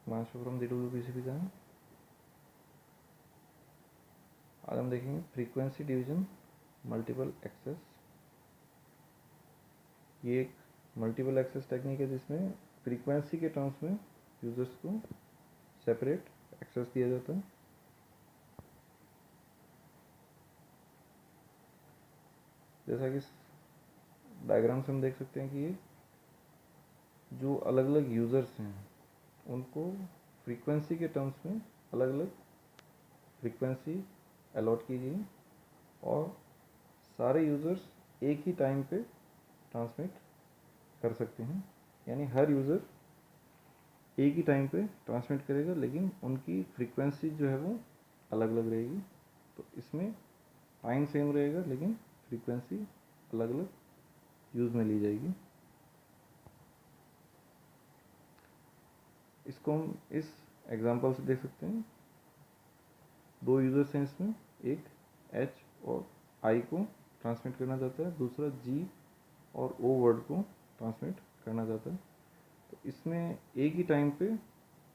Himanshu from DWPCP का है। आज हम देखेंगे फ्रीक्वेंसी डिवीजन मल्टीपल एक्सेस। ये एक मल्टीपल एक्सेस टेक्निक है जिसमें फ्रीक्वेंसी के टर्म्स में यूजर्स को सेपरेट एक्सेस दिया जाता है। जैसा कि डायग्राम से हम देख सकते हैं कि ये जो अलग अलग यूज़र्स हैं उनको फ्रीक्वेंसी के टर्म्स में अलग अलग फ्रीक्वेंसी अलॉट की गई और सारे यूज़र्स एक ही टाइम पे ट्रांसमिट कर सकते हैं। यानी हर यूज़र एक ही टाइम पे ट्रांसमिट करेगा, लेकिन उनकी फ्रीक्वेंसी जो है वो अलग अलग रहेगी। तो इसमें टाइम सेम रहेगा लेकिन फ्रीक्वेंसी अलग अलग यूज़ में ली जाएगी। इसको हम इस एग्जांपल से देख सकते हैं। दो यूज़र्स हैं इसमें, एक H और I को ट्रांसमिट करना चाहता है, दूसरा G और O वर्ड को ट्रांसमिट करना चाहता है। तो इसमें एक ही टाइम पे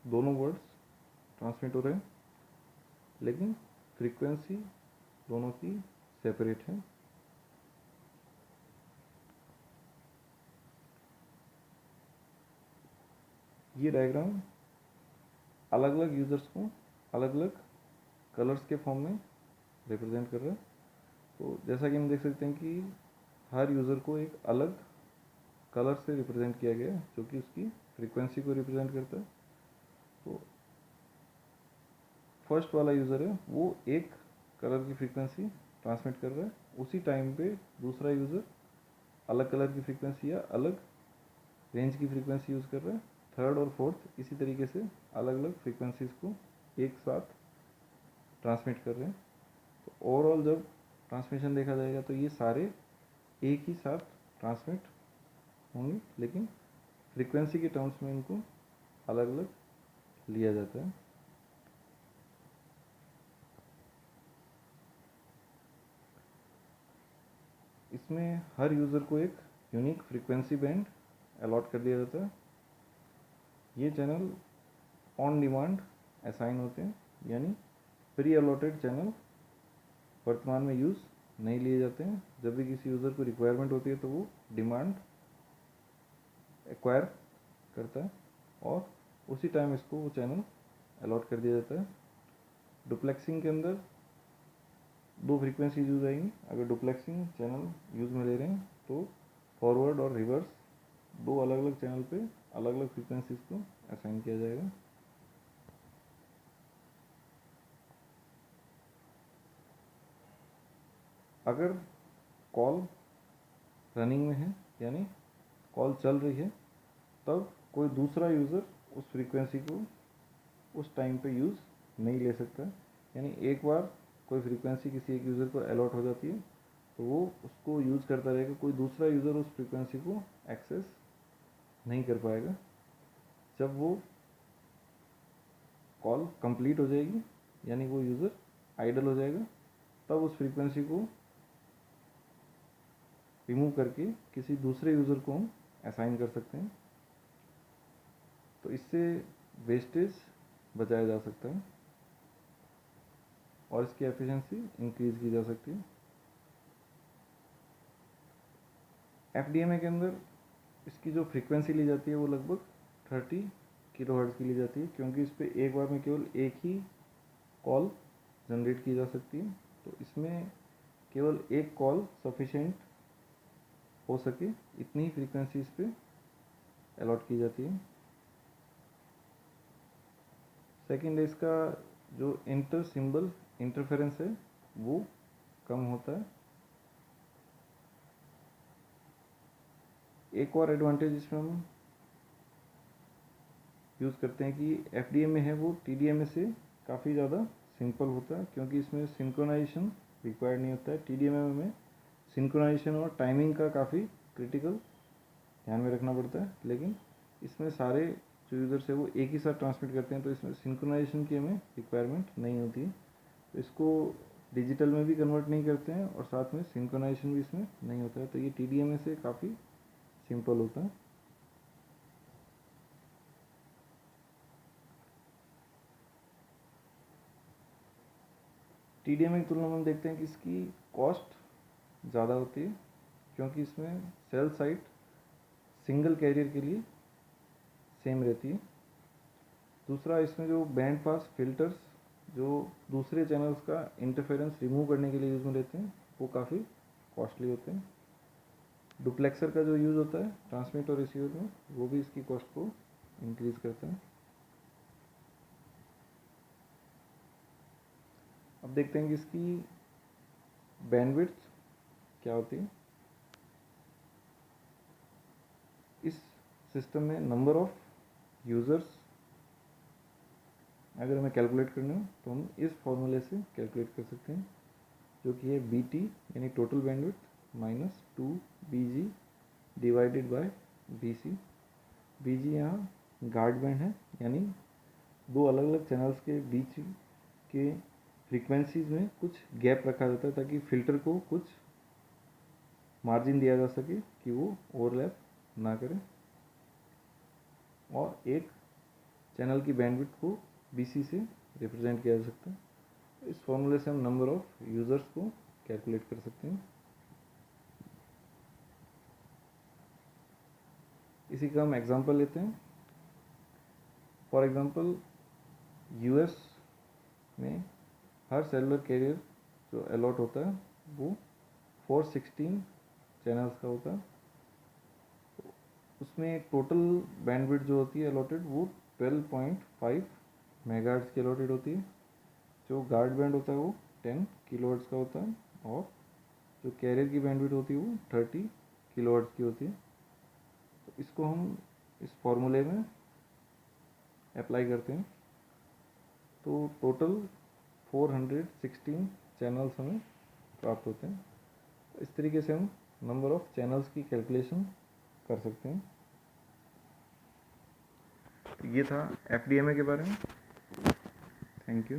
दोनों वर्ड्स ट्रांसमिट हो रहे हैं, लेकिन फ्रीक्वेंसी दोनों की सेपरेट है। ये डायग्राम अलग अलग यूज़र्स को अलग अलग कलर्स के फॉर्म में रिप्रेजेंट कर रहा है। तो जैसा कि हम देख सकते हैं कि हर यूज़र को एक अलग कलर से रिप्रेजेंट किया गया है जो कि उसकी फ्रीक्वेंसी को रिप्रेजेंट करता है। तो फर्स्ट वाला यूज़र है वो एक कलर की फ्रीक्वेंसी ट्रांसमिट कर रहा है, उसी टाइम पे दूसरा यूज़र अलग कलर की फ्रीक्वेंसी या अलग रेंज की फ्रीक्वेंसी यूज़ कर रहा है। थर्ड और फोर्थ इसी तरीके से अलग अलग फ्रीक्वेंसीज़ को एक साथ ट्रांसमिट कर रहे हैं। तो ओवरऑल जब ट्रांसमिशन देखा जाएगा तो ये सारे एक ही साथ ट्रांसमिट होंगे, लेकिन फ्रीक्वेंसी के टर्म्स में इनको अलग अलग लिया जाता है। इसमें हर यूज़र को एक यूनिक फ्रीक्वेंसी बैंड अलॉट कर दिया जाता है। ये चैनल ऑन डिमांड असाइन होते हैं, यानी प्री अलॉटेड चैनल वर्तमान में यूज़ नहीं लिए जाते हैं। जब भी किसी यूज़र को रिक्वायरमेंट होती है तो वो डिमांड एक्वायर करता है और उसी टाइम इसको वो चैनल अलॉट कर दिया जाता है। डुप्लेक्सिंग के अंदर दो फ्रीक्वेंसी यूज़ आएंगी। अगर डुप्लेक्सिंग चैनल यूज़ में ले रहे हैं तो फॉरवर्ड और रिवर्स दो अलग अलग चैनल पे अलग अलग फ्रीक्वेंसीज को असाइन किया जाएगा। अगर कॉल रनिंग में है, यानी कॉल चल रही है, तब कोई दूसरा यूज़र उस फ्रीक्वेंसी को उस टाइम पे यूज़ नहीं ले सकता। यानी एक बार कोई फ्रीक्वेंसी किसी एक यूज़र को अलॉट हो जाती है तो वो उसको यूज़ करता रहेगा, कोई दूसरा यूज़र उस फ्रीक्वेंसी को एक्सेस नहीं कर पाएगा। जब वो कॉल कंप्लीट हो जाएगी, यानी वो यूज़र आइडल हो जाएगा, तब उस फ्रीक्वेंसी को रिमूव करके किसी दूसरे यूज़र को हम असाइन कर सकते हैं। तो इससे वेस्टेज बचाया जा सकता है और इसकी एफिशिएंसी इंक्रीज़ की जा सकती है। FDMA के अंदर इसकी जो फ्रीक्वेंसी ली जाती है वो लगभग 30 किलोहर्ट्ज़ की ली जाती है, क्योंकि इस पर एक बार में केवल एक ही कॉल जनरेट की जा सकती है। तो इसमें केवल एक कॉल सफिशेंट हो सके इतनी ही फ्रीक्वेंसी इस पर अलॉट की जाती है। सेकेंड है इसका जो इंटर सिंबल इंटरफेरेंस है वो कम होता है। एक और एडवांटेज इसमें हम यूज़ करते हैं कि FDMA है वो TDMA से काफ़ी ज़्यादा सिंपल होता है, क्योंकि इसमें सिंक्रोनाइजेशन रिक्वायर्ड नहीं होता है। TDMA में सिंक्रोनाइजेशन और टाइमिंग का काफ़ी क्रिटिकल ध्यान में रखना पड़ता है, लेकिन इसमें सारे जो यूज़र्स है वो एक ही साथ ट्रांसमिट करते हैं, तो इसमें सिंक्रोनाइजेशन की हमें रिक्वायरमेंट नहीं होती है। तो इसको डिजिटल में भी कन्वर्ट नहीं करते हैं और साथ में सिंक्रोनाइजेशन भी इसमें नहीं होता है। तो ये TDMA से काफ़ी सिंपल होता है। TDMA की तुलना में हम देखते हैं कि इसकी कॉस्ट ज़्यादा होती है, क्योंकि इसमें सेल साइट सिंगल कैरियर के लिए सेम रहती है। दूसरा, इसमें जो बैंड पास फिल्टर्स जो दूसरे चैनल्स का इंटरफेरेंस रिमूव करने के लिए यूज़ में लेते हैं, वो काफ़ी कॉस्टली होते हैं। डुप्लेक्सर का जो यूज़ होता है ट्रांसमिट और रिसीवर में, वो भी इसकी कॉस्ट को इंक्रीज़ करता है। अब देखते हैं कि इसकी बैंडविड्थ क्या होती है। इस सिस्टम में नंबर ऑफ यूज़र्स अगर हमें कैलकुलेट करना हो तो हम इस फॉर्मूले से कैलकुलेट कर सकते हैं, जो कि है BT यानी total bandwidth minus 2BG divided by BC। BG यहाँ गार्ड बैंड है, यानी दो अलग अलग चैनल्स के बीच के फ्रीक्वेंसीज में कुछ गैप रखा जाता है ताकि फ़िल्टर को कुछ मार्जिन दिया जा सके कि वो ओवरलैप ना करें, और एक चैनल की बैंडविड्थ को BC से रिप्रेजेंट किया जा सकता है। इस फॉर्मूले से हम नंबर ऑफ यूज़र्स को कैलकुलेट कर सकते हैं। इसी का हम एग्जांपल लेते हैं। फॉर एग्जांपल US में हर सेलुलर कैरियर जो अलॉट होता है वो 416 चैनल्स का होता है। उसमें टोटल बैंडविड्थ जो होती है अलॉटेड वो 12.5 मेगाहर्ट्ज़ की अलॉटेड होती है। जो गार्ड बैंड होता है वो 10 किलोहर्ट्ज़ का होता है, और जो कैरियर की बैंडविड्थ होती है वो 30 किलोहर्ट्ज़ की होती है। तो इसको हम इस फॉर्मूले में अप्लाई करते हैं तो टोटल 416 चैनल्स हमें प्राप्त होते हैं। इस तरीके से हम नंबर ऑफ चैनल्स की कैलकुलेशन कर सकते हैं। ये था FDMA के बारे में। Thank you.